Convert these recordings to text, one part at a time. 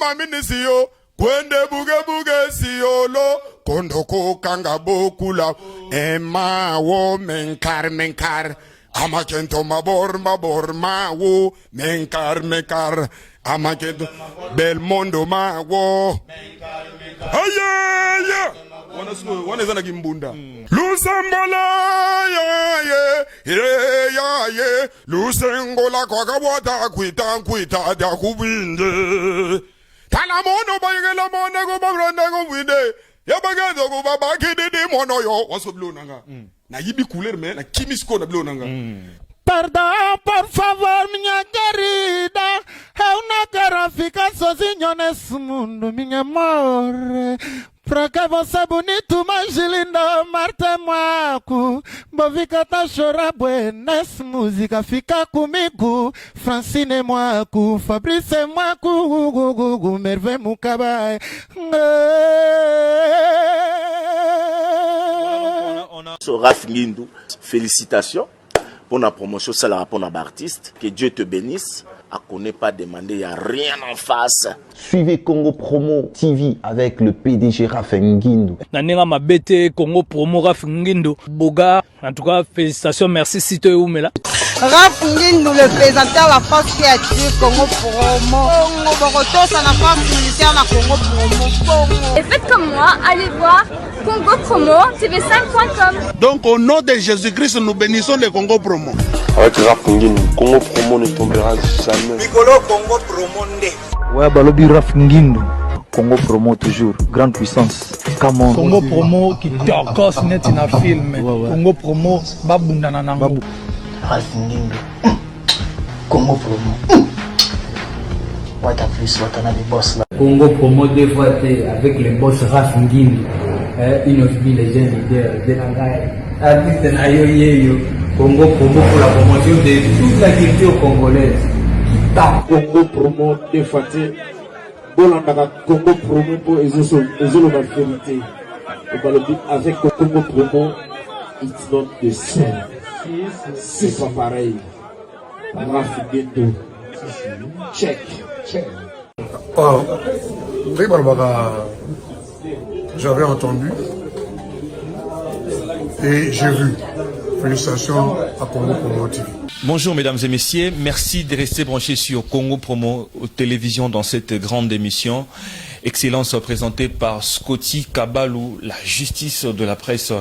maminisiyo kwende buge siyolo kondoko kanga bokula ema wo menkar amakento mabor mawo menkar amakento belmondo mawo ayaya wana zana kimbunda lusambola ye lusengola kwa kabwata kwita da kubinde tala mono bayela mona go babranda go winde ya bagazo go babakidi di mono yo waso blona nga na yibi couleur me na kimisko na blona nga Perdão, por favor, minha querida. Eu não quero ficar sozinho nesse mundo, minha amor. Pra que você bonito, mais lindo, Marta Maco. Bovica tá chorando, bué, nessa música fica comigo. Francine Moaco, Fabrice Moaco, Merve Mukabai. Raph Ngindu, félicitations pour la promotion, c'est la rapport d'artiste. Que Dieu te bénisse. À qu'on n'ait pas demandé, il n'y a rien en face. Suivez Congo Promo TV avec le PDG Raph Ngindu. Nanenga Mabete, Congo Promo Raph Ngindu. Boga, en tout cas, félicitations, merci Sito et Oumela. Raph Ngindu, le présentateur la force créative Congo Promo. Congo Boroto, ça n'a pas militaire la Congo Promo. Et faites comme moi, allez voir Congo Promo, tv5.com. Donc au nom de Jésus-Christ, nous bénissons le Congo Promo. Avec Raph Ngindu, Congo Promo ne tombera jamais. Mikolo Congo Promo nde. Ouais, Balobi Raph Ngindu. Congo Promo toujours, grande puissance. Comment Congo Promo qui torcos net in a film. Congo Promo, babundana nango. Raph Ngindu. Congo Promo. What a plus, what another boss là. Congo Promo dévoité avec les boss Raph Ngindu. Une of les jeunes leaders de la artiste Nayoyeyo. Congo Promo pour la promotion de toute la culture congolaise. Congo Promo dévoité. Bolandaka Congo Promo pour Ezolo la vérité. Avec Congo Promo, it's not the same. C'est pas pareil. Raph Ngindu. Check. J'avais entendu et j'ai vu. Félicitations à Congo Promo TV. Bonjour mesdames et messieurs, merci de rester branchés sur Congo Promo Télévision dans cette grande émission. Excellence présentée par Scotty Kabalou, la justice de la presse.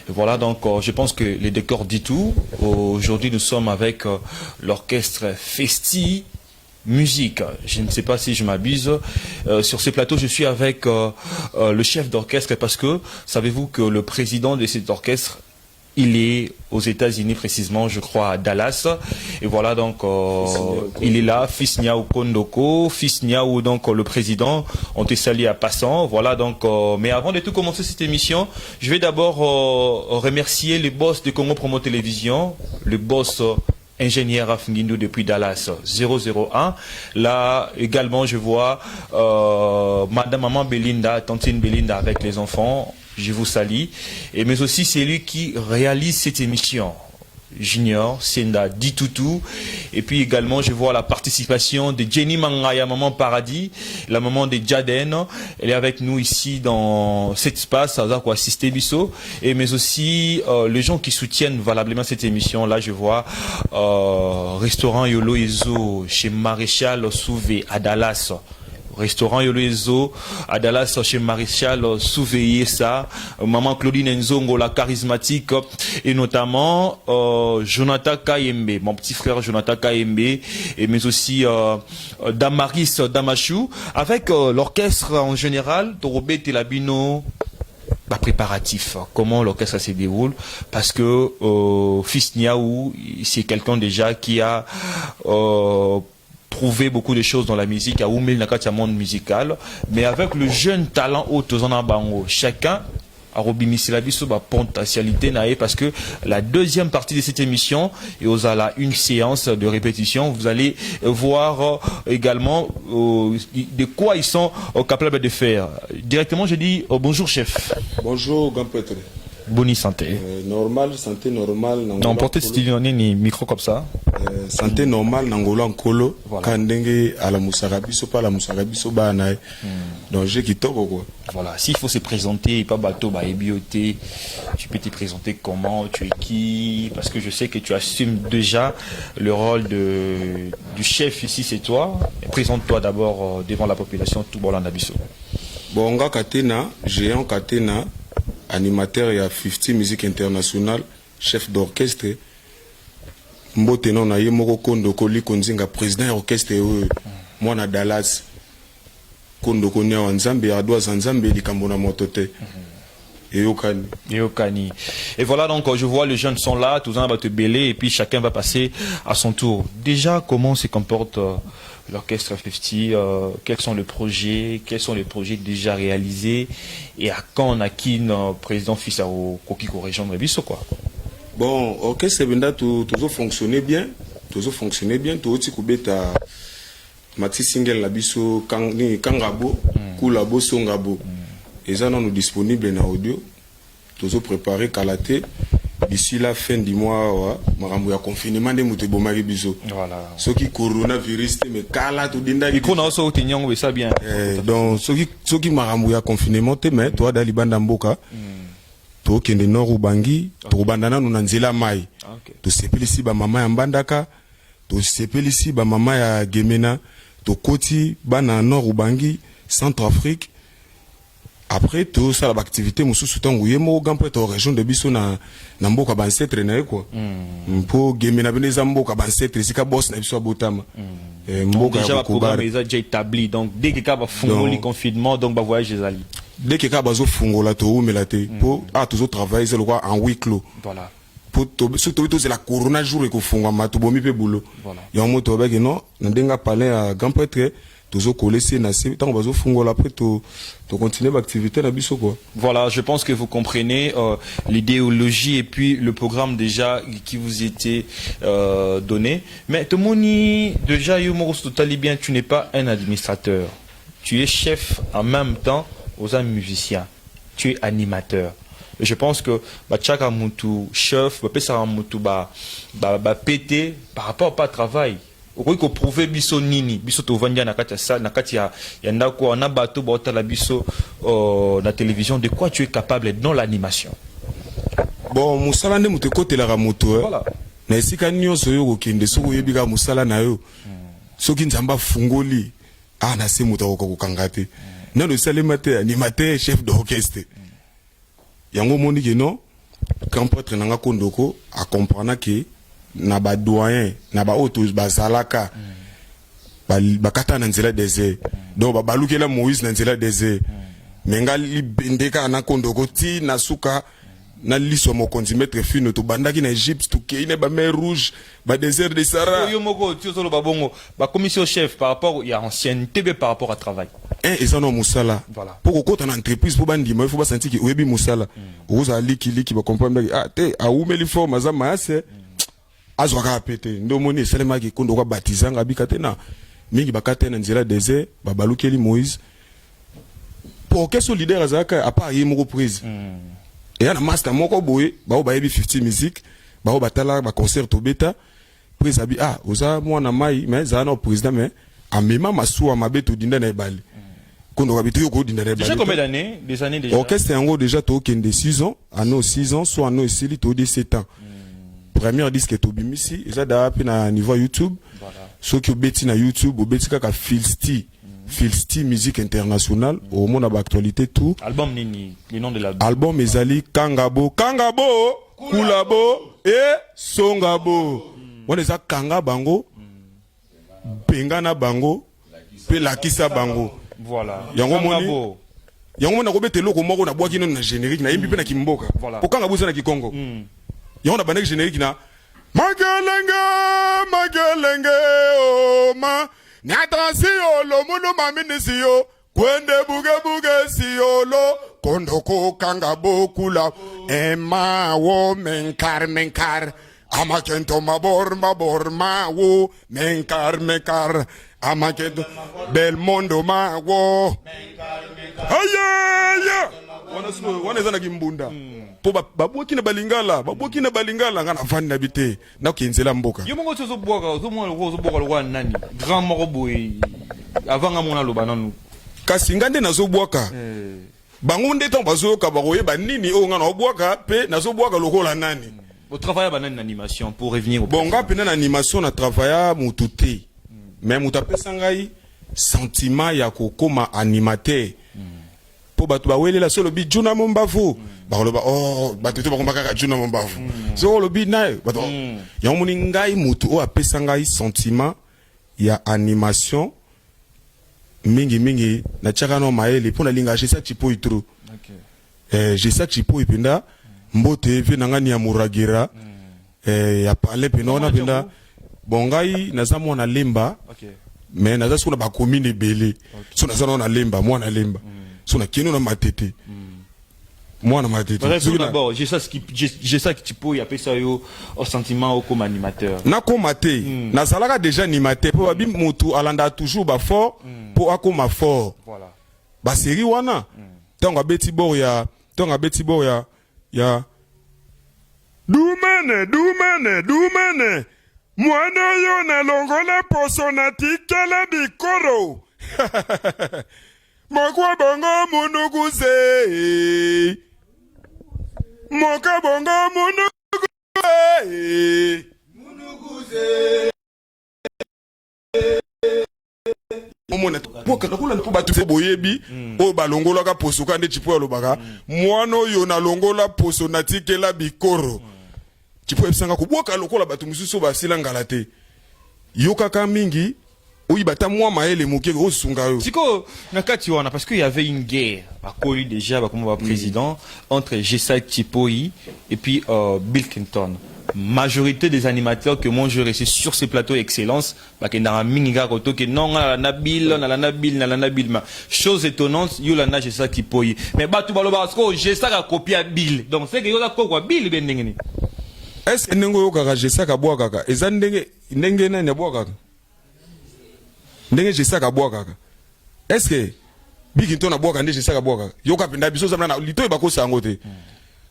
Voilà donc, je pense que les décors dit tout. Aujourd'hui nous sommes avec l'orchestre Festi Musique. Je ne sais pas si je m'abuse. Sur ce plateau, je suis avec le chef d'orchestre parce que savez-vous que le président de cet orchestre, il est aux États-Unis précisément, je crois à Dallas. Et voilà donc, il est là, fils Niaou Kondoko, fils Niaou donc le président. On te salue à passant. Voilà donc. Mais avant de tout commencer cette émission, je vais d'abord remercier les boss de Congo Promo Télévision, le boss ingénieur Raph Ngindu depuis Dallas 001. Là également je vois Madame Maman Belinda, Tantine Belinda avec les enfants. Je vous salue. Et mais aussi c'est lui qui réalise cette émission. Junior, Senda, Ditoutou. Et puis également, je vois la participation de Jenny Mangaya, maman Paradis, la maman de Jaden. Elle est avec nous ici dans cet espace, à quoi assister Bisso. Et mais aussi les gens qui soutiennent valablement cette émission. Là, je vois restaurant Yolo Ezo chez Maréchal Souvé à Dallas. Restaurant Yoloezo à Dallas chez Maréchal Souveillé ça, maman Claudine Nzongo la charismatique et notamment Jonathan Kayembe, mon petit frère Jonathan Kayembe et mais aussi Damaris Damachou avec l'orchestre en général Torobé Telabino. Préparatif, comment l'orchestre se déroule parce que Fils Niaou c'est quelqu'un déjà qui a prouver beaucoup de choses dans la musique à Oumil Nakatia monde musical, mais avec le jeune talent Otozana Bango, chacun a robimisilabi sur ma potentialité naïe parce que la deuxième partie de cette émission et aux ala une séance de répétition, vous allez voir également de quoi ils sont capables de faire. Directement, je dis bonjour chef. Bonjour grand prêtre. Bonne santé. Normal, santé normale. Non, portez ce ni micro comme ça. santé normale nangolo nkolo kandenge à la musarabiso pas la musarabiso bana donc j'ai kitoko quoi. Voilà, s'il faut se présenter pas bateau ba ebioté, tu peux te présenter comment, tu es qui, parce que je sais que tu assumes déjà le rôle du chef ici, c'est toi. Présente-toi d'abord devant la population tout Bolanda biso. Bonga Katena, géant Katena, animateur et à 50 musique internationale, chef d'orchestre. Mbote non na ye moko kondo koli konzinga président orchestre moi na Dallas kondo konya wanzambe adwa zanzambe likambo na motote Yokani. Et voilà donc je vois les jeunes sont là, tous un va te bêler et puis chacun va passer à son tour. Déjà comment se comporte l'orchestre 50, quels sont les projets déjà réalisés et à quand on a qui notre président fils au Kokiko région de Biso quoi. Bon, orchestre benda tout fonctionner bien, tout aussi kubeta maxi single la biso kangabo, kulabo songabo. Et ça nous disponible en audio. Tout préparé kalaté d'ici la fin du mois marambo ya confinement de muté bomari biso. Voilà. Ce qui coronavirus mais kala tout dinda. Il connaît aussi au ça bien. Donc ce qui marambo ya confinement te mais toi dans libanda mboka. To kende nord ubangi to bandana nuna nzela mai to sepelisi ba mama ya mbandaka to sepelisi ba mama ya gemena to koti bana nord ubangi Centrafrique après tout ça l'activité mususu tangu yemo gampo to région de biso na mboka bansetre na quoi mpo gemena beneza mboka bansetre sika boss na biso botama mboka déjà programme est déjà établi donc dès que va fongoli confinement donc va voyage les alliés. Dès que kabazo fungola to umelate pour toujours travailler c'est le quoi en huis clos. Voilà. Pour surtout c'est la corona jour et ko funga ma to bomi pe boulot. Voilà. Ya moto ba non na denga parler à grand prêtre toujours coller c'est na c'est tant bazo fungola après to continuer l'activité na biso quoi. Voilà, je pense que vous comprenez l'idéologie et puis le programme déjà qui vous était donné. Mais Tomoni déjà Yomo totally bien, tu n'es pas un administrateur. Tu es chef en même temps aux musiciens, tu es animateur. Et je pense que chaque mutu chef, ça mutu pété par rapport au travail. Au ko prouver biso nini, biso to vanja na kati ça, na kati ya ndako na bato ba la biso na télévision de quoi tu es capable dans l'animation. Bon, musala ne mutu ko tela mutu. Voilà. Na esika nyonso yo ko kende soko yebika musala na yo. Soki nzamba fungoli, na se mutu ko kangate. Non, le salémateur, animateur, chef d'orchestre. Yango moni que non, quand prêtre nanga kondoko, a comprendre que na ba doyen, na ba autos bazalaka, ba kata na nzela désert. Donc ba balukela Moïse na nzela désert. Menga li bendeka na kondoko ti na suka na liso mo kondimetre fino to bandaki na Égypte to keine ba mer rouge ba désert de Sahara. Yo moko ti solo ba bongo ba commission chef par rapport ya ancienneté par rapport à travail. Et ça non musala. Voilà. Pour que ton entreprise pour bandi il faut pas sentir que oyebi musala. Oza liki ba comprendre te a umeli forme za maase. Azwaka pété. Ndo moni selema ki kondo kwa batizanga bikatena. Mingi bakate na nzela désert ba balukeli Moïse. Pour que son leader azaka a pas yemo reprise. Et un master moko boye ba o ba yebi 50 musique ba o batala ba concert to beta prise abi oza mwana mai mais za na président mais a mema masuwa mabeto dinda na ebali kondo ka bitu ko dinda na ebali. Déjà combien d'années? Des années déjà. Orchestre yango déjà to kende 6 ans, ano 6 ans, soit ano esili to 17 ans. Premier disque to bimisi, eza da pe na niveau YouTube. Voilà. So ki obeti na YouTube, obeti kaka Filsti musique internationale au monde à actualité tout. Album nini, le nom de l'album. Album ezali Kangabo, Kulabo et Songabo. On les a Kanga Bango, Bengana Bango, pe Lakisa Bango. Voilà. Yango moni. Yango mona kobete loko moko na bwaki na générique na yimbi pe na kimboka. Pour Kangabo za na Kikongo. Yango na bandeki générique na Magelenge oh ma Nyatasiyo lo muno maminisiyo kwende buge siyolo kondoko Kangabo kula ema wo menkar amakento mabor ma wo menkar amakento Belmondo ma wo aya wana zana kimbunda po baboki na balingala nga na vandi na bite na kenzela mboka yo mongo tsozo boka zo boka lo nani grand moko boy avant nga mona lo bananu kasi ngande nazo boka bango nde tan bazoyoka bakoyeba nini oyo nga na obwaka pe nazo bwaka lokola nani au travail banane animation pour revenir au bon nga pena na animation na travailler mutu te mais mutu apesa ngai sentiment ya kokoma animateur po bato bawelela so lobi juna mombavu bakoloba oh bato te bakomba kaka juna mombavu so lobi naye bato yango moni ngai mutu oyo apesa ngai sentiment ya animation mingi na tiaka no maele mpo nalinga jesa chipo itro jesa chipo ipenda mbote vie nangani ya muragira ya pale pena wana penda bongai naza mwana lemba mais naza siko na bakomine ebele so naza na lemba mwana lemba so na keno na matete mwana matete d'abord j'ai ça qui tipo ya pesa yo au sentiment comme animateur na koma te nazalaka déjà animateur po babi mutu alanda toujours ba fort po akoma fort voilà ba série wana tonga beti bor ya dumene mwana yo na longola poso na tikela bikoro mokwa bongo munuguze moka bongo munuguze omona poka nakula po batu boyebi o balongola ka poso ka nde chipo alobaka mwana yo na longola poso na tikela bikoro chipo ebisanga kuboka lokola batu mususu basila ngala te yokaka mingi oui bata moi maele moke o sunga yo siko nakati wana parce qu'il y avait une guerre à Koli déjà comme président entre Jessa Chipoi et puis Bill Clinton. Majorité des animateurs que moi je restais sur ces plateaux excellence bah que na minga koto que non na Nabil chose étonnante yo la na Jessa Chipoi mais bah tu baloba parce que Jessa a copié Bill donc c'est que yo la quoi Bill ben ndengeni est-ce que nengo yo kaka Jessa ka bwa kaka eza ndenge na nya bwa kaka ndenge Jessa ka bwa kaka est-ce que Bill Clinton na bwa kaka ndenge Jessa ka bwa kaka yo ka penda biso zamana lito ba ko sango te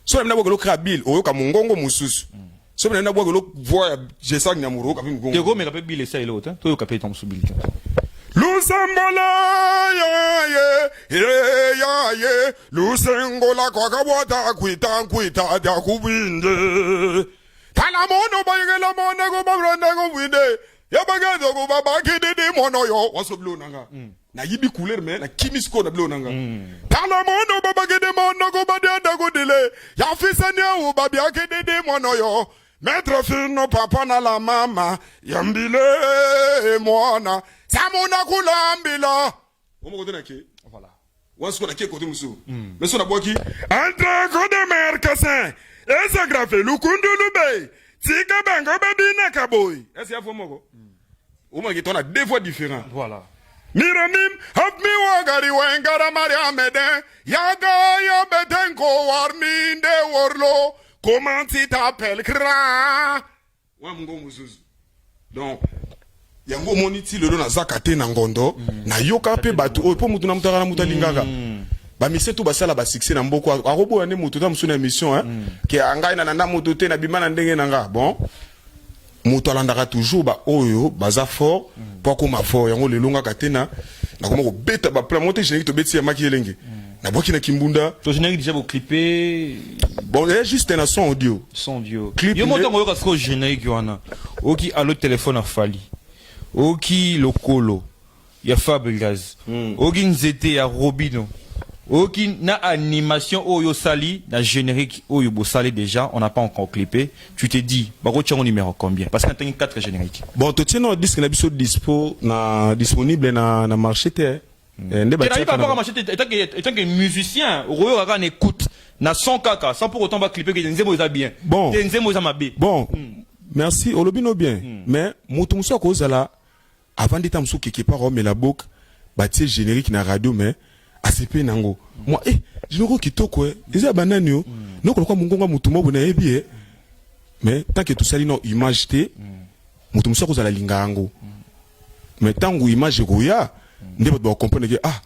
so na bwa ko kra Bill o yo ka mongongo mususu so na bwa ko voix Jessa nyamuro ka mongongo te go me ka pe Bill esa elota to yo ka pe tom su Bill Lusambala ye lusengola kwa kabota kwita da kubinde tala mono bayela mona go babranda go winde ya bagazo go babakide de mono yo waso blonanga na yibi couleur mais na kimisko na blonanga tala mono babakide mono go badanda go dile ya fisane u babiakide de mono yo Maître fino papa na la mama yambile mwana samona kulambila omo kodena ke voilà wasko na ke kote musu mais so na boki entre ko de mercasin esa grafe lukundulube tika bango babina kaboy esa ya fomoko omo ki tona deux fois différent voilà Miramim hap mi wagari wengara maria meden yaga yo bedenko warminde worlo comment tu t'appelles cra wa mungo muzuzu donc yango moniti lelo na zakate na ngondo na yoka pe batu o po mutu na mutaka na mutalingaka ba mise to basala ba succès na mboko akobo ane mutu ta musuna émission ke angai na nanda mutu te na bimana ndenge nanga bon mutu alandaka toujours ba oyo baza fort po ko ma fort yango lelo nga katena na koma ko beta ba plan monter générique to beti ya makielenge na boki na kimbunda to générique déjà vous clipper bon il y a juste un son audio clip yo monta ngoyo ka générique wana oki alo téléphone a fali oki lokolo ya Fabregas oki nzete ya Robino oki na animation oyo sali na générique oyo bo sali déjà on n'a pas encore clippé tu te dis bako tchango numéro combien parce qu'on a 4 génériques bon to tiens no disque na biso disponible na marché te par rapport à marché étant que musicien royo kaka on écoute na son kaka sans pour autant ba clipper que nzemo za bien bon nzemo za mabe bon merci olobino bien mais mutu muso ko zala avant d'état muso quelque part on met la boucle batie générique na radio mais ACP nango moi générique kitoko eza banani yo noko kwa mungonga mutu mo bona ebi mais tant que tout ça no image te mutu muso ko zala linga yango mais tangu image goya nde ba comprendre que ah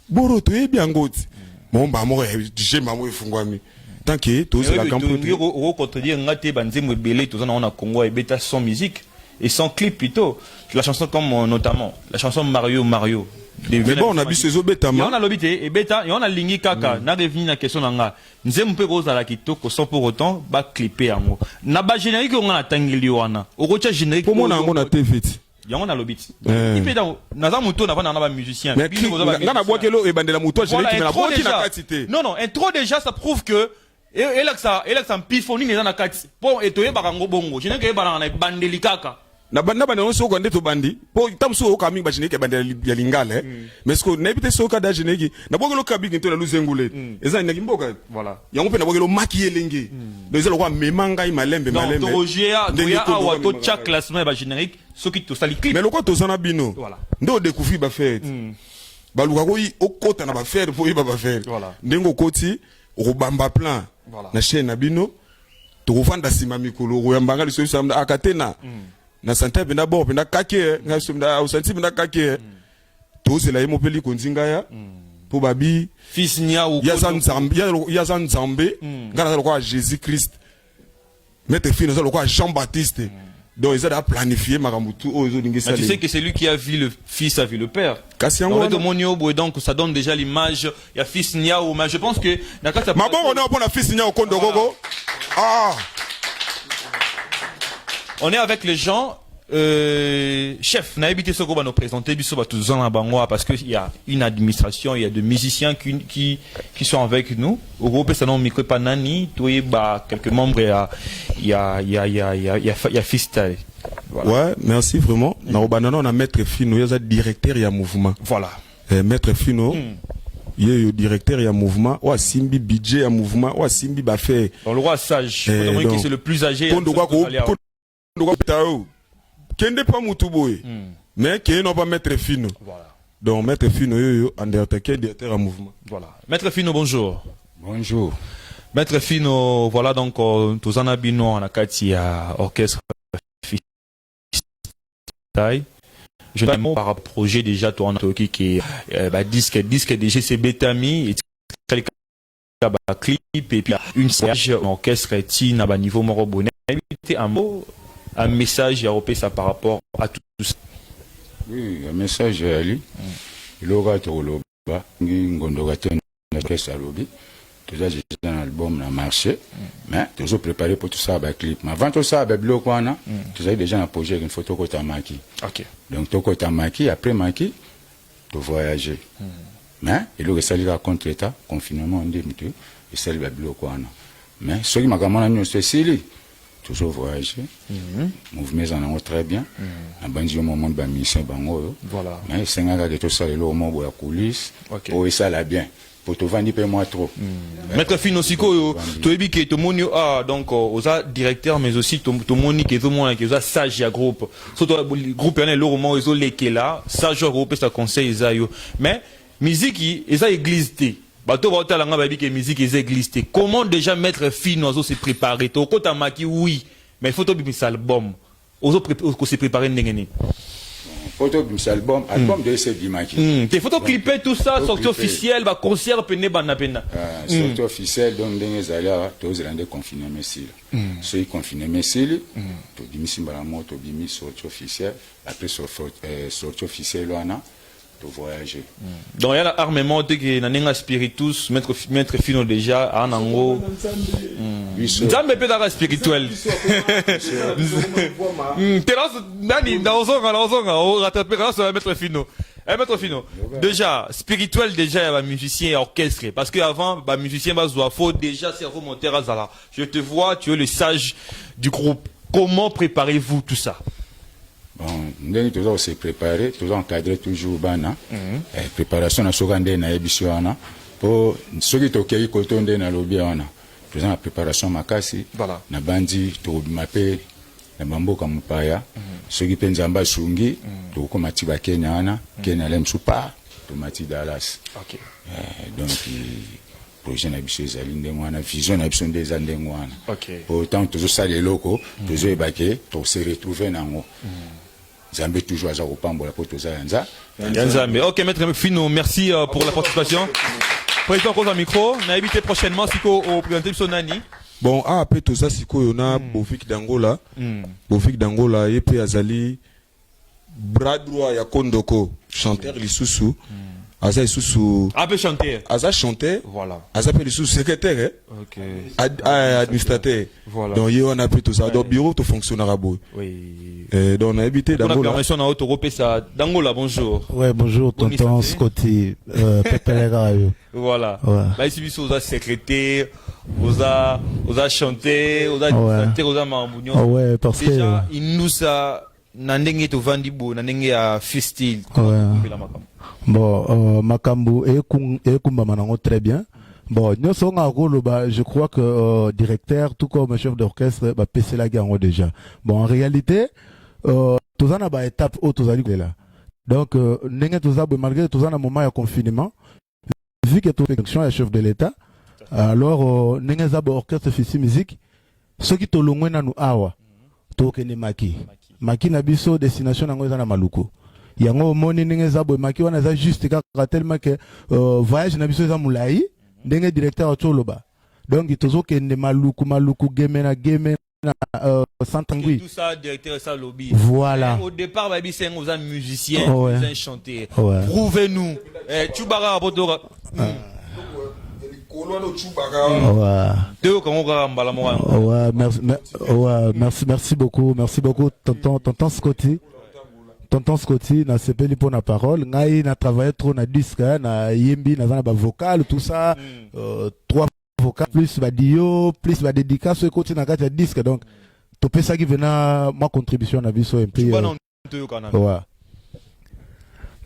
boro to ebi angoti momba mo je mamo efungwami tant que tous la campagne au contredire ngate banzemwe belé tous on a Congo et bêta sans musique et sans clip plutôt. La chanson comme notamment la chanson Mario. Mais bon, on a vu ces obétaments. On a l'obité et bêta et on a lingi kaka. Na revenu na question nanga. Nzem pe rosa la kitoko sans pour autant ba clipper en na ba générique on a tangili wana. Au rocha générique. Pour moi on a été vite. On a l'obit. Il peut dans naza muto na ba musicien. Mais là na bois kelo et bandela muto générique mais la bois qui na cité. Non, intro déjà ça prouve que et là que ça piphonique les na kati. Bon et toye barango bongo. Je n'ai que ba na bandeli kaka. Na banda bana on so ko ndeto bandi po tamso o kami ba générique bandela ya lingala mais ce que n'habite so ka da générique na bois kelo kabi nto na luzengule. Eza na kimboka. Voilà. Yango pe na bois kelo makiye lengi. Donc eza lokwa memanga imalembe malembe. Donc Roger a wato chaque classement ba générique ce qui to sali clip. Mais lokwa to sana bino. Voilà. Ndo découvrir ba faire. Ba luka ko yi okota na ba faire po yi ba faire. Voilà. Ndengo koti o bamba plan. Voilà. Na chaîne na bino to vanda sima mikolo ro yambanga liso samda akatena. Na santa bina bo bina kake nga sumda au santi bina kake. To c'est la yemopeli konzinga ya. Po babi fils nia ou yazan zambe ngana lokwa Jésus Christ. Mettre fin au lokwa Jean-Baptiste. Donc ils ont planifié Maramutu. Tu sais que c'est lui qui a vu le fils, a vu le père. Donc ça donne déjà l'image. Il y a fils Niao, mais je pense que. Ma bon, on est au point de fils Niao Kondogogo. Ah. On est avec les gens. Chef, n'a habité ce qu'on va nous présenter du Bangoa parce qu'il y a une administration, il y a des musiciens qui sont avec nous. Au groupe, ça non micro panani, quelques membres, il y a Fistay. Voilà. Ouais, merci vraiment. On a Maître Fino, il y a directeur et mouvement. Voilà. Maître Fino. Il y a le directeur et un mouvement, ou Simbi budget un mouvement, ou Simbi va faire. Le roi sage, c'est le plus âgé. Kende pas Moutouboué, mais qui n'ont pas Maître Fino. Voilà. Donc Maître Fino, Undertaker, directeur en mouvement. Voilà. Maître Fino, bonjour. Bonjour. Maître Fino, voilà donc tous en abino en akati à orchestre Fistay. Je n'ai pas par projet déjà toi en Toki qui est disque déjà c'est Betami et clip et puis une série orchestre qui n'a pas niveau morobonné. Un mot. Un message européen ça par rapport à tout ça. Oui, un message à lui. Il aura tout le bas. Il aura tout le bas. Tout ça, j'ai un album a marché. Mais toujours préparé pour tout ça avec clip. Mais avant tout ça, avec Bloc Wana, tout ça, déjà un projet avec une photo que tu as marqué. Ok. Donc, tu as marqué, après marqué, tu voyager. Mais il aura sali à contre l'État, confinement, on dit, il sali avec Bloc Wana. Mais ce qui m'a dit, c'est Sili. Toujours voyager, mouvement en très bien. Un bandit au moment de la mission, voilà. Mais c'est un gars qui tout ça, le moment où la coulisse, oh, et ça l'a bien. Pour te vendre, pas moi trop. Maître Fino Siko, tu es bien que tout le monde a donc aux directeurs, mais aussi tout le monde qui est au moins qui est sage à groupe. Surtout le groupe il y a le roman ils ont les qui là, sage groupe ça conseille ça yo. Mais musique ils ça église. Comment déjà mettre Fino se préparer? Au côté maki oui, mais il faut tout bien album. Aux autres se préparer n'engagner. Photo d'un album, album de ces maki. Tes photos clipper tout ça, sortie officielle, bah concert peine bana pena. Sortie officielle donc des aléas, tous les rendez confinés messieurs. Ceux confinés messieurs, tout bimisi balamo, tout bimi sortie officielle, après sortie officielle là na. Voyager. Donc il y a l'armement de Nanenga Spiritus, Maître Fino déjà, en ango. Jamais peut être spirituel. Maître Fino. Maître Fino. Déjà, spirituel, déjà, il y a un musicien orchestré. Parce qu'avant, un musicien va faut déjà cerveau monter à Zala. Je te vois, tu es le sage du groupe. Comment préparez-vous tout ça? Bon, nous toujours se préparer, toujours encadrer toujours bana. Préparation na sokande na ebisiwana pour ceux qui tokeyi kotonde na lobiana. Toujours la préparation makasi. Voilà. Na bandi to mape na bamboka mupaya. Ceux qui penzamba sungi to ko matiba Kenya ana, Kenya lem supa to mati Dallas. OK. Donc projet na biso ezali ndengwana, vision na biso ndeza ndengwana. OK. Autant toujours ça les locaux, toujours ebaké, to se retrouver nango. Zambé toujours à Zaropambo la poto Zayanza. Ok, Maître Fino, merci pour la participation. Président cause un micro, on a évité prochainement si au présenté Sonani. Bon, après tout ça, si on a Bofik d'Angola, Bofik d'Angola, et puis Azali, bras droit, ya Kondoko, chanteur Lissousou, Aza Lissousou. Ah, peut chanter. Aza chanter. Voilà. Aza peut Lissousou secrétaire, ok. Administrateur. Voilà. Donc, on a fait tout ça. Donc, bureau, tout fonctionnera. Oui. Donc, on a évité d'Angola. On a permission dans notre Europe, ça. D'Angola, bonjour. Ouais, bonjour, tonton Scotty, Voilà. Ouais. Bah, ici, vous avez secrétaire, vous avez chanté, vous avez chanté, vous avez mambougnon. Ouais, parce que. Déjà, il nous a, nandenge to vandibo, nandenge a festil. Bon, Makambu et Kumba Manango très bien. Bon, nous sommes en rôle, je crois que directeur, tout comme chef d'orchestre, PC la gagne déjà. Bon, en réalité, tous en a étape où tous allez là. Donc, malgré tous en a moment de confinement, vu que toute fonction est chef de l'État, alors, n'engagez pas orchestre fisi musique, ceux qui te l'ont nous awa, tokene maki. Maki nabiso destination nango na maluko. Yango moni n'engagez pas maki wana za juste tellement que voyage nabiso za mulai, ndenge directeur otoloba. Donc itozo kende maluku gemena Santangui. Tout ça, directeur, ça lobby. Voilà. Au départ, Baby c'est un musicien, un chanteur. Prouvez-nous. Tchoubara, Bodora. Merci beaucoup, tonton Scotty. Tonton Scotty, na sepeli pour la parole. Ngai na travaillé trop na disque, na yembi, na zana ba vocal, tout ça. 3 vocales, plus dio, plus dédicace, ce côté na gata disque. Donc, tu peux ça qui venait ma contribution à vie sur un peu. Ouais.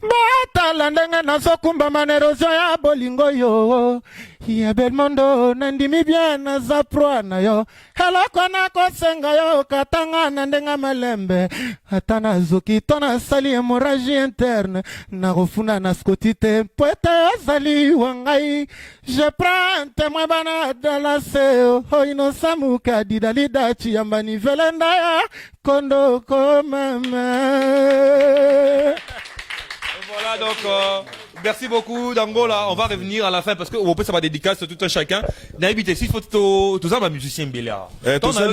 Batala ndenge nazokumba manerosio ya bolingo yo ya Belmondo nandimi bien na zaproa na yo eloko na kosenga yo katanga na ndenga malembe ata nazoki to nasali hémorragie interne na kofunda na Scotty te po ete ozali wa ngai je prends un témoin bana dalaseo inosamuka didalida chiyamba nivelenda ya kondoko mama. Voilà, donc, merci beaucoup, d'Angola. On va revenir à la fin parce que on peut savoir dédicace tout un chacun. N'habitez si faut tout ça, ma musicien Bélia. Tout ça,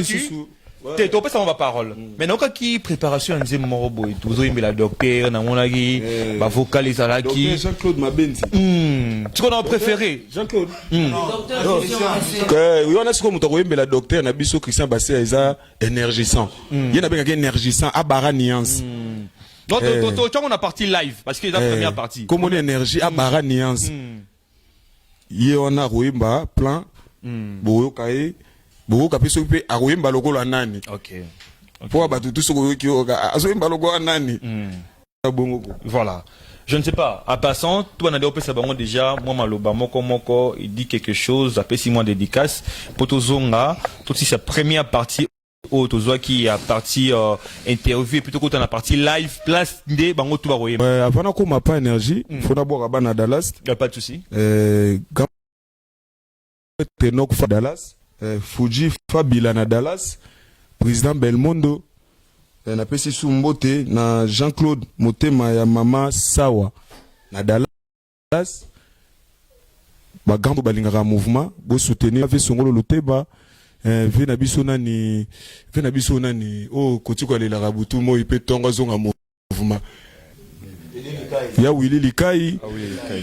t'es peut savoir ma parole. Mais non, qui préparation, un zémo morobo et tout, il la docteur, n'a mon agi, ma vocal et salaki. Jean-Claude Mabenzi. Tu connais un préféré? Jean-Claude. Oui, on a ce qu'on m'a la docteur, n'a biso Christian Bassé, ils énergisant. Il y en a bien énergisant, à barra nuance. Donc, on a parti live, parce que c'est la première partie. Comme on a énergie, à barra nuance. Il y a Rouimba, plan, Boyo Kaye, Boyo Kapiso, à Rouimba logo la nani. Ok. Pour abattre tout ce qui est à Rouimba logo la nani. Voilà. Je ne sais pas. À passant, toi, on a dit déjà, moi, Maloba, Moko, il dit quelque chose, après 6 mois de dédicace. Pour tout zonga, tout sa première partie. Autozoa qui a parti interview plutôt que la partie live place de bango tout baroye. Avant qu'on m'a pas énergie, faut d'abord à Dallas. Y a pas de souci. Tenok fa Dallas, Fuji Fabila na Dallas, président Belmondo, na pesi Sumbote na Jean-Claude Motema ya mama Sawa na Dallas. Ba gambo balingaka mouvement, bo soutenir avec Songolo Luteba. Vena bisonani oh koti kwa lela rabutu mo ipe tonga zonga mouvement ya Willy Likai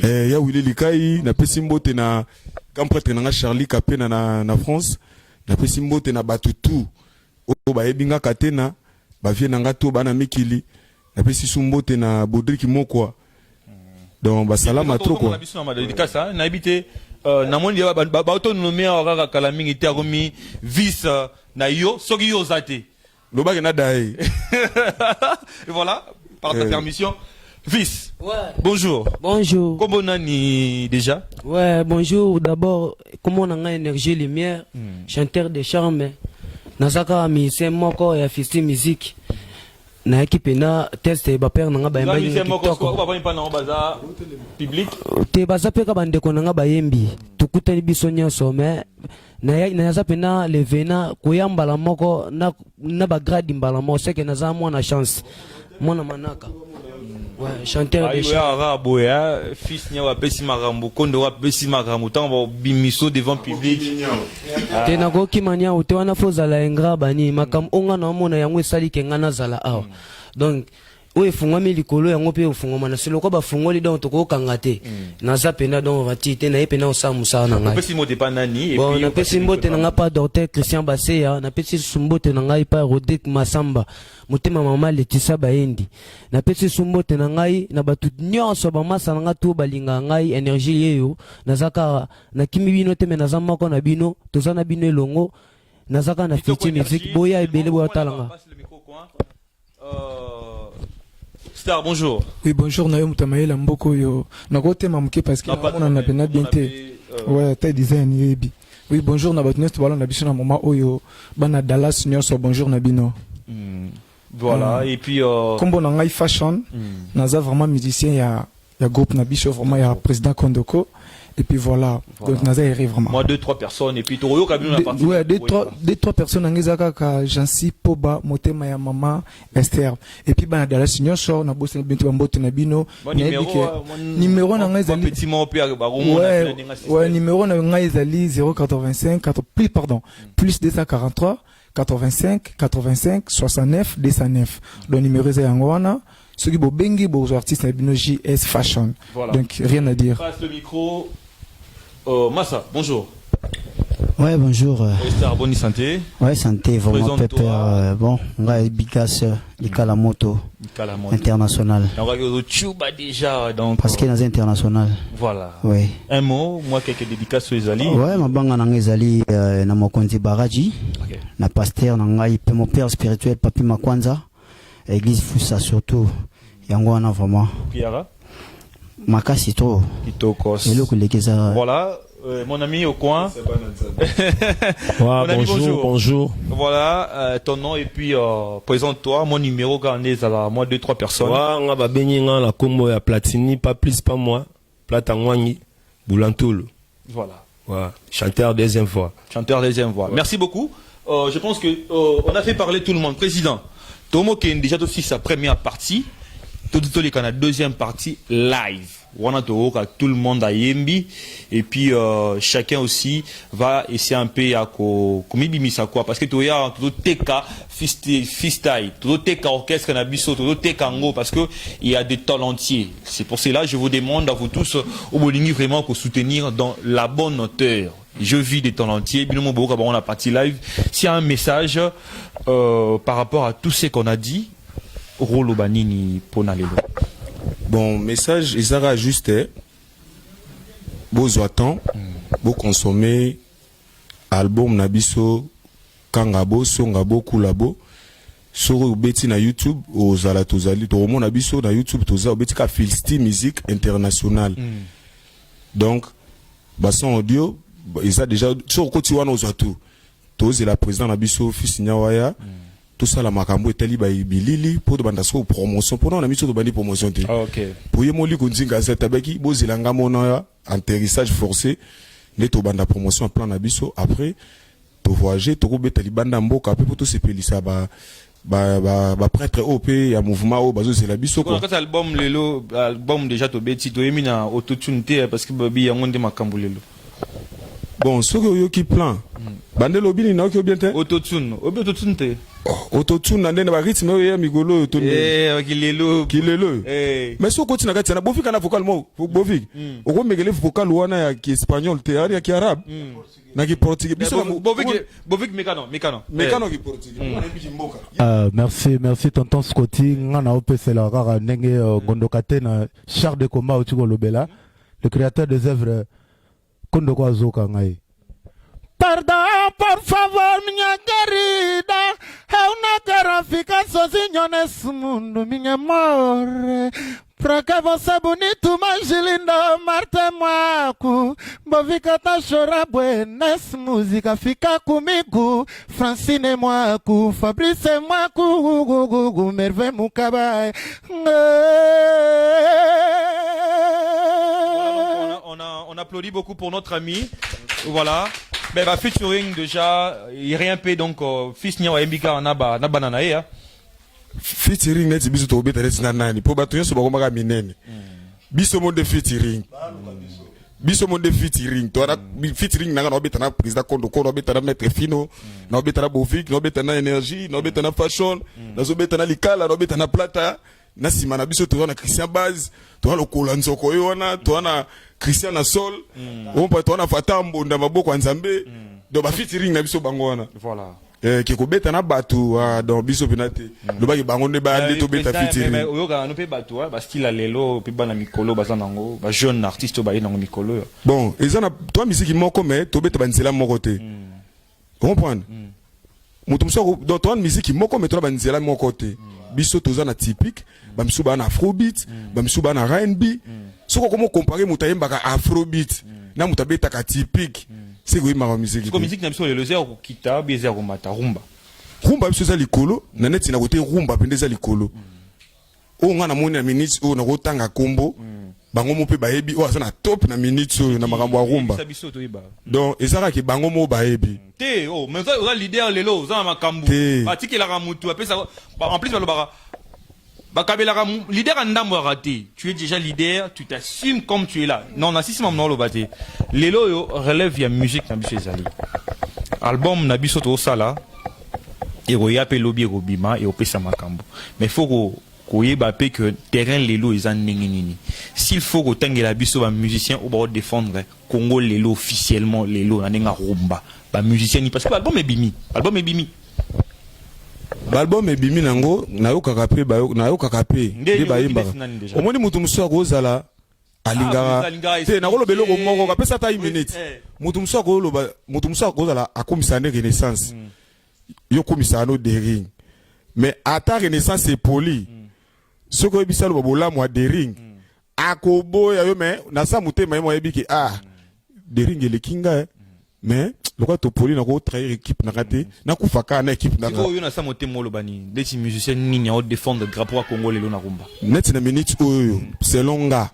ya Willy Likai na pesimbote na comme prêtre na Charlie Kapena na France na pesimbote na batutu o ba ebinga katena ba vie na ngato bana mikili na pesisumbote na Bodrik Mokwa donc ba salama trop quoi na habité na moni ba autonomie a kala mingi te akomi vice na yo soki yo zate lobaki na dai. Et voilà, par ta permission, vice. Ouais. Bonjour. Bonjour. Comment nani déjà? Ouais, bonjour. D'abord, comment on a énergie lumière, chanteur de charme. Nazaka musicien moko ya festi musique. Na équipe na test ba père na ba yemba ni kitoko ba ba na baza public te baza pe ka bande ko na ba yembi tukutani biso nyonso mais na za pena le vena ko yamba moko na ba grade mbala mo c'est que na za mo na chance mo na manaka Ouais, chanteur de charme. Fils nya wa pesi marambo, kondo wa pesi marambo, tant va bimiso devant public. Te na ko kimanya ute wana fozala engra bani makam onga na mona yango esali kenga na zala awa. Donc oye fungwami likolo yango pe ofungwama na selo ko ba fungoli donc to ko kangate. Na za pena donc vati te na epena osamusa na ngai. Pesi mote pa nani et bon, puis na pesi mbote na nga pa docteur Christian Baseya, na pesi sumbote na ngai pa Rodrigue Masamba. Motema mama Letisa Baendi. Na pesi sumbote na ngai na batu nyonso ba masa na nga to balinga ngai énergie yeyo nazaka na kimi bino te me nazama ko na bino tozana bino elongo nazaka na fiti musique boya ebele boya talanga. Star, bonjour. Oui, bonjour, Nayo Moutamaïla Mboko yo. Nagote Mamouké parce que on a bien bien. Ouais, t'as design yebi. Oui, bonjour, Nabatnes, tu vois, on a bien un moment oyo. Bana Dallas, Nyos, bonjour, Nabino. Voilà, et puis. Comme on a fashion, Naza vraiment musicien, il y a groupe Nabicho, vraiment, il y a président Kondoko. Et puis voilà, donc Naza arrive vraiment. Moi, 2-3 personnes, et puis Toroyo Kabino la partie. Ouais, 2-3 personnes, Angezaka, Jansi, Poba, Motema, ya Mama, Esther. Et puis, ben, dans la signature, sort, on a bossé Bintou Mbote Nabino. Numéro, Nangezali. Ouais, numéro, Nangezali, 085, plus 243, 85, 85, 69, 209. Donc, numéro, c'est Yangoana. Ceux qui sont bengi, les artistes, JS Fashion. Voilà. Donc, rien à dire. Passe le micro. Massa, bonjour. Ouais, bonjour. Star, bonne santé. Ouais, santé, vraiment pépère. Bon, on va Bikas, Ikalamoto, international. On va Chuba déjà, donc. Parce qu'il est international. Voilà. Ouais. Un mot, moi, quelques dédicaces sur les alliés. Ouais, ma banga na ngezali na mokonzi Baraji. Okay. Na pasteur na ngai, mon père spirituel, Papi Makwanza. Église Foussa surtout. Yango wana vraiment. Pierre. Makasi trop. Voilà, mon ami au coin. Mon ami, bonjour. Voilà, ton nom et puis présente-toi. Mon numéro gardé à moi 2-3 personnes. On va bénir la combo à Platini, pas plus, pas moi. Platangwani, Boulantoul. Voilà. Voilà. Chanteur deuxième voix. Ouais. Merci beaucoup. Je pense que on a fait parler tout le monde. Président, Tomo qui est déjà aussi sa première partie. Tout la deuxième partie live. Tout le monde a yembi et puis chacun aussi va essayer un peu à quoi parce que tu y a tout teka freestyle, tout teka orchestre na biso, tout teka ngo parce que il y a des talentiers. C'est pour cela je vous demande à vous tous au Bolingi vraiment pour soutenir dans la bonne hauteur. Je vis des talentiers, binomo boko on a partie live. S'il y a un message par rapport à tout ce qu'on a dit, Rolo Banini Ponalelo. Bon, message, ils aura juste, beau temps, beau consommer, album nabiso, kangabo, songabo, kulabo, sur beti na YouTube, aux alatozali, to romo nabiso na YouTube, toza, beti ka Filsti Musique Internationale. Donc, basson audio, ils a déjà, sur côté wana aux atou, toze la président nabiso, fils Nyawaya, tout ça la makambo etali ba bilili pour de bandasko promotion pour on a mis sur de bandi promotion OK pour yemoli konzinga za tabaki bozilanga mona atterrissage forcé neto banda promotion en plan na biso après to voyager to betali banda mboka après pour to sepelisa ba prêtre OP ya mouvement o bazo c'est la biso quoi quand album lelo album déjà to beti to yemina autotune parce que babi ya ngonde makambo lelo bon ce que yo qui plan bandelo bini na ko bien te autotune te autotune na ndene ba rythme ya migolo to kilelo mais so kotina kati na bofika na vocal mo bofik oko megele vocal wana ya ki espagnol te ya ki arabe na ki portugais biso bofik mekano ki portugais merci tonton Scotty ngana opesela kaka ndenge gondokate na char de combat otiko lobela le créateur des œuvres Kondoko Azoka ngai. Perdón, por favor, minha querida. Eu não quero ficar sozinho nesse mundo, minha amor. Pra que você bonito, mais lindo, Marte Moaco. Bovica tá chorando, nessa música fica comigo. Francine Moaco, Fabrice Moaco, Merve Mukabai. On applaudit beaucoup pour notre ami. Voilà. Ben, bah, featuring déjà, il rien paye donc, fils Nya Mbika na banana, featuring net biso to beta net nani po bato nyonso bakomaka minene biso monde featuring biso monde featuring to ana featuring nanga no beta na président Kondo Kondo beta na maître Fino no beta na Bovik no beta na énergie no beta na fashion na zo beta na likala no beta na plata na sima na biso to na Christian Baz to na lokola nzoko yo na to na Christian na sol on pa to na Fatambo nda maboko nzambe do ba featuring na biso bango wana voilà qui kobeta na batu dans biso penate lo ba ki bango ne ba le to beta featuring mais oyoka no pe batu ba style lelo pe bana mikolo bazanango ba jeune artiste ba ina mikolo bon ezana toi musique moko mais to beta banzela moko te comprendre mutumso dans toi musique moko mais to banzela moko te biso toza na typique ba misu ba na afrobeat ba misu ba na R&B soko komo comparer mutayemba ka afrobeat na mutabeta ka typique c'est quoi ma musique comme musique na biso le zero kita beza ko mata rumba rumba biso za likolo na neti na côté rumba pende za likolo o nga na moni na minutes o na kotanga kombo bango mo pe baebi o asa na top na minutes o na makambo ya rumba donc ezaka ki bango mo baebi te o mais ça leader lelo za makambo batiki la ramutu apesa en plus balobara bakabela leader andambo ya raté tu es déjà leader tu t'assumes comme tu es là non na sisi mamno lo baté lelo yo relève ya musique na biso ezali album na biso to sala et roya pe lobby robima et opesa makambo mais faut ko yeba pe que terrain lelo ezan nini s'il faut ko tangela biso ba musicien ou ba défendre Congo lelo officiellement lelo na nga rumba ba musicien ni parce que album est bimi l'album ebimi nango nayoka kape de bayimba omoni mutu musu akozala alingara te nakolobela ko moko kapesa ta 1 minute mutu musu akozala akomisa ne renaissance yo komisa no dering mais ata renaissance est poli soko ebisa lo bola mo dering akoboya yo mais na sa mutema mo ebiki dering le kinga mais le quoi to poli na ko trahir équipe na raté na kufaka na équipe na ko yo na sa motemo lo bani des musiciens nini au défendre drapeau Congo lelo na rumba net na minute oyo selon nga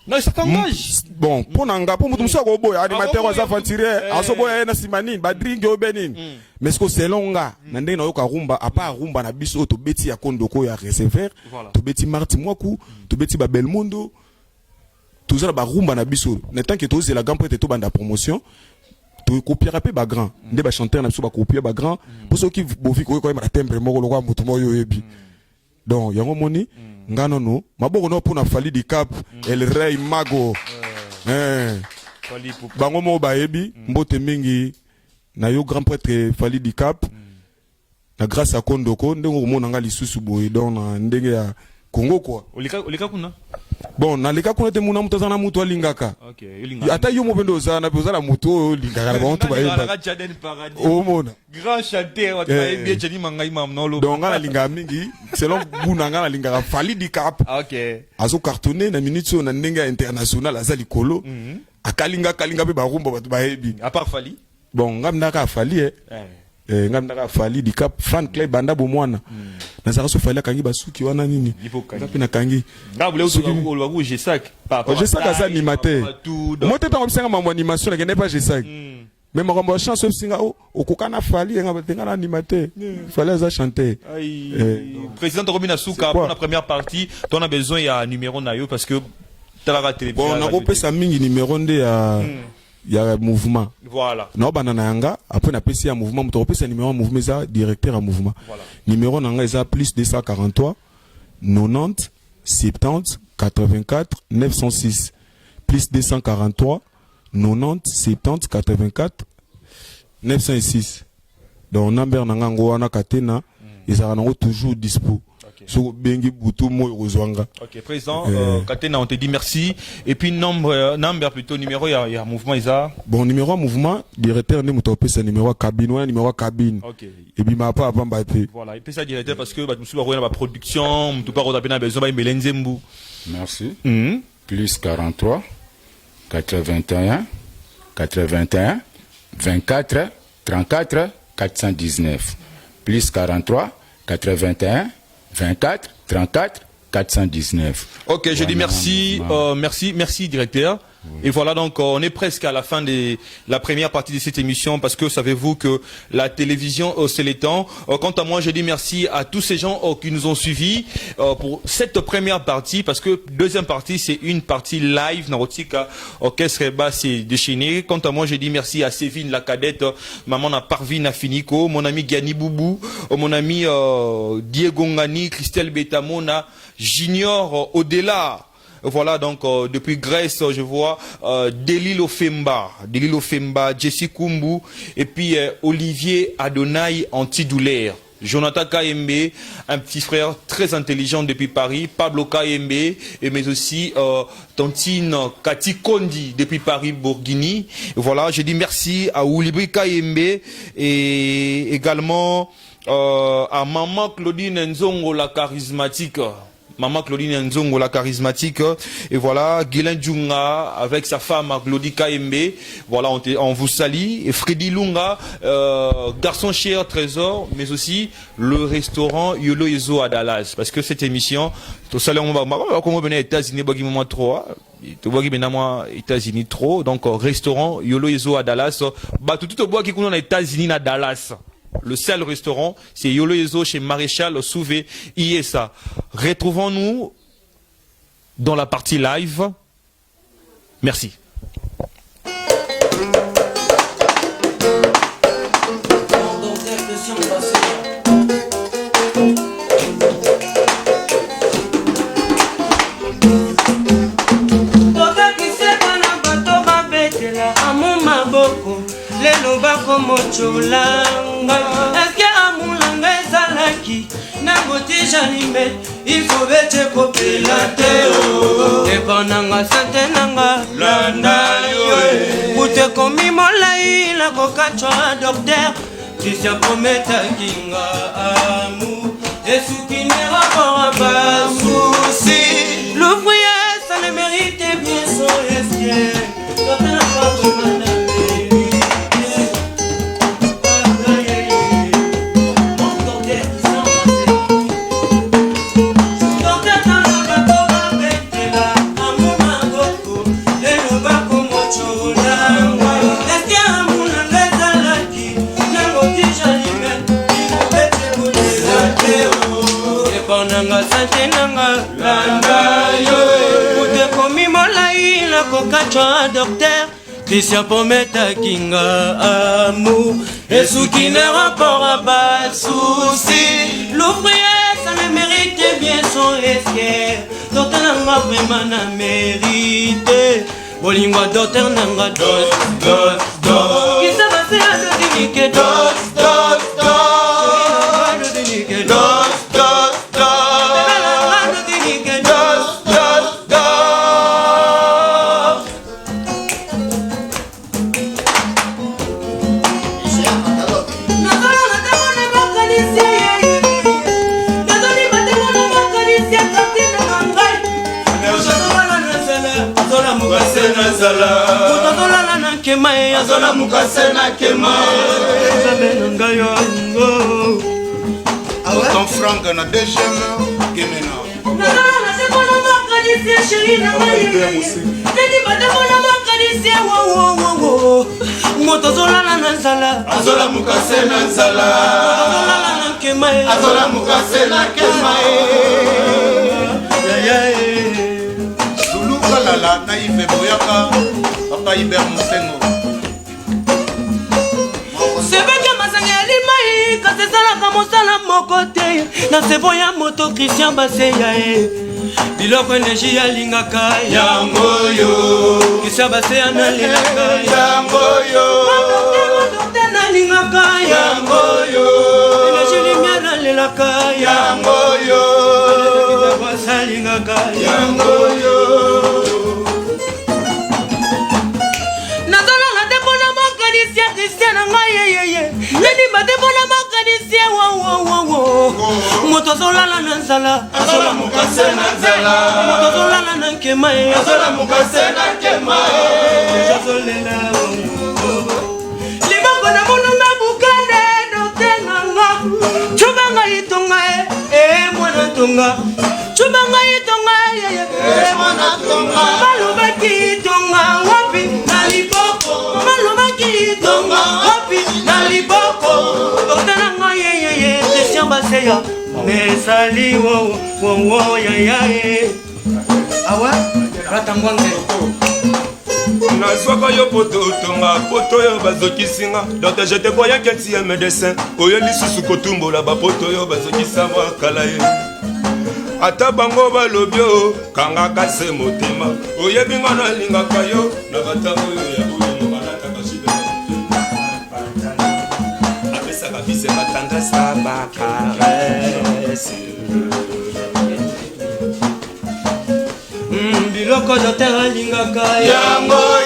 non ça t'engage bon pour nanga pour mutumso ko boya animateur wa za fantire aso boya na simani ba drink yo benin mais ce que selon nga na ndenge na yo ka rumba a part rumba na biso to beti ya Kondoko ya recevoir to beti Marti Mwaku to beti ba Belmondo tout ça ba rumba na biso na tant que to c'est la grand prêtre to banda promotion to copiera pe ba grand nde ba chanteur na biso ba copier ba grand pour ceux qui bofi ko ma tembre moko lo kwa mutu moyo yebi donc yango moni ngano no maboko no pona fali di cap el rey mago bango mo ba yebi mbote mingi na yo grand prêtre fali di cap na grâce à Kondoko ndengo mona nga lisusu boye donc na ndenge ya Congo quoi olika kuna bon na leka kuna te muna mutaza na mutu alingaka ata yo mopendo za na pozala mutu olingaka na bantu ba yeba o mona grand chanteur wa twa bien cheni mangai mamno lo donc ngala linga mingi selon buna ngala linga fali di cap azo cartonner na minute so na ndenge international azali kolo akalinga pe ba rumba batu ba yebi à part fali bon ngamna ka fali ngamna ka fali di cap fan club banda bo mwana na zaka so fali kangi basuki wana nini ngapi na kangi ngabule uzo wa G5 G5 aza animateur mote ta komsenga mambo animation na kene pas G5 mais makambo chance obsinga okokana fali nga batenga na animateur fali aza chanteur président Robina Souka pour la première partie on a besoin ya numéro na yo parce que tala la télévision bon na ko pesa mingi numéro nde ya mouvement voilà na banana yanga après na pesi ya mouvement muto pesa numéro mouvement za directeur à mouvement numéro nanga eza plus 243 90 70 84 906 plus 243 90 70 84 906 donc number nanga ngo wana katena ezaka nango toujours dispo. Ok, président, Katena, on te dit merci. Et puis, number plutôt, numéro, il y a mouvement, Isa. Bon, numéro à mouvement, directeur, nous avons c'est numéro cabine, numéro cabine. Ok. Et puis, ma pas avant, voilà, et puis ça, directeur, parce que, nous sommes la production, nous avons besoin de merci. Plus 43, 81, 81, 24, 34, 419. Plus 43, 81, 24, 34, 419. Ok, je dis merci, merci directeur. Et voilà, donc on est presque à la fin de la première partie de cette émission, parce que savez-vous que la télévision, c'est le temps. Quant à moi, je dis merci à tous ces gens qui nous ont suivis pour cette première partie, parce que deuxième partie, c'est une partie live, Narotika, orchestre basse et déchaîné. Quant à moi, je dis merci à Sévine, la cadette, maman na Parvina Finiko, mon ami Gianni Boubou, mon ami Diego Ngani, Christelle Betamona, Junior Au-delà. Voilà, donc depuis Grèce, je vois Delil Ofemba, Jessie Kumbu, et puis Olivier Adonai Antidoulaire, Jonathan Kayembe, un petit frère très intelligent depuis Paris, Pablo Kayembe, et mais aussi Tantine Kati Kondi depuis Paris, Bourguigny. Voilà, je dis merci à Oulibri Kayembe et également à Maman Claudine Nzongo, la charismatique. Maman Claudine Nzongo, la charismatique. Et voilà, Guilain Djunga avec sa femme Claudie Kayembe. Voilà, on vous salue. Et Freddy Lunga, garçon cher, trésor, mais aussi le restaurant Yolo Ezo à Dallas. Parce que cette émission, tout ça, on va comment venir aux États-Unis, trop. États-Unis trop. Donc, restaurant Yolo Ezo à Dallas. Bah, tout au bois qui est aux États-Unis à Dallas. Le seul restaurant, c'est Yolo Ezo chez Maréchal Souvé ISA. Retrouvons-nous dans la partie live. Merci. Est-ce que amulanga ezalaki nango tijalime il faut bete kopelate epananga sante nanga landa yo ute komi molai la kokachwa docteur tisia prometa kinga amu esukine rapport à souci l'ouvrier ça le mérite bien son esquier sante nanga landa yo ute komi molai la kokachwa docteur Christian Pometa kinga amour et soukine rapport à bas souci l'ouvrier ça le mérite bien son esquer docteur nanga vraiment na mérite bolingwa docteur nanga dos qui ça va faire de dinique dos azola mukasena kema zabenanga yo autant franc na deuxième kemena na sekona makadisi chérie na mai nedi batamona makadisi wo moto zola na nzala azola mukasena nzala azola na kema azola mukasena kema suluka lala na ife boyaka papa Iber Musengo mosala moko te na sevo ya moto Christian Baseya biloko energie yalingaka yango yo Christian Baseya nalingaka yango yo docteur nalingaka yango yo energie lumière nalelaka yango yo basalingaka yango yo nazolanga te mpona makanisi ya Christian na ngai yeye nendimba te mpona moto azolala na nzala azola mukase na nzala moto azolala na nkema azola mukase na nkema azolela liboko na mononga bukane docteur nanga chubanga itonga mwana tonga chubanga itonga mwana tonga balobaki itonga ya mesali wo ya awa ratangwange nazwaka yo poto otonga poto oyo bazokisinga donc je te croyais que tu es médecin oyo lisusu kotumbola bapoto oyo bazokisa mwakala ye ata bango balobi o kangaka se motema oyebi nga nalingaka yo na batango oyo ya bolingo balataka jibe apesaka bise batandasa bakarese biloko doter alingaka yango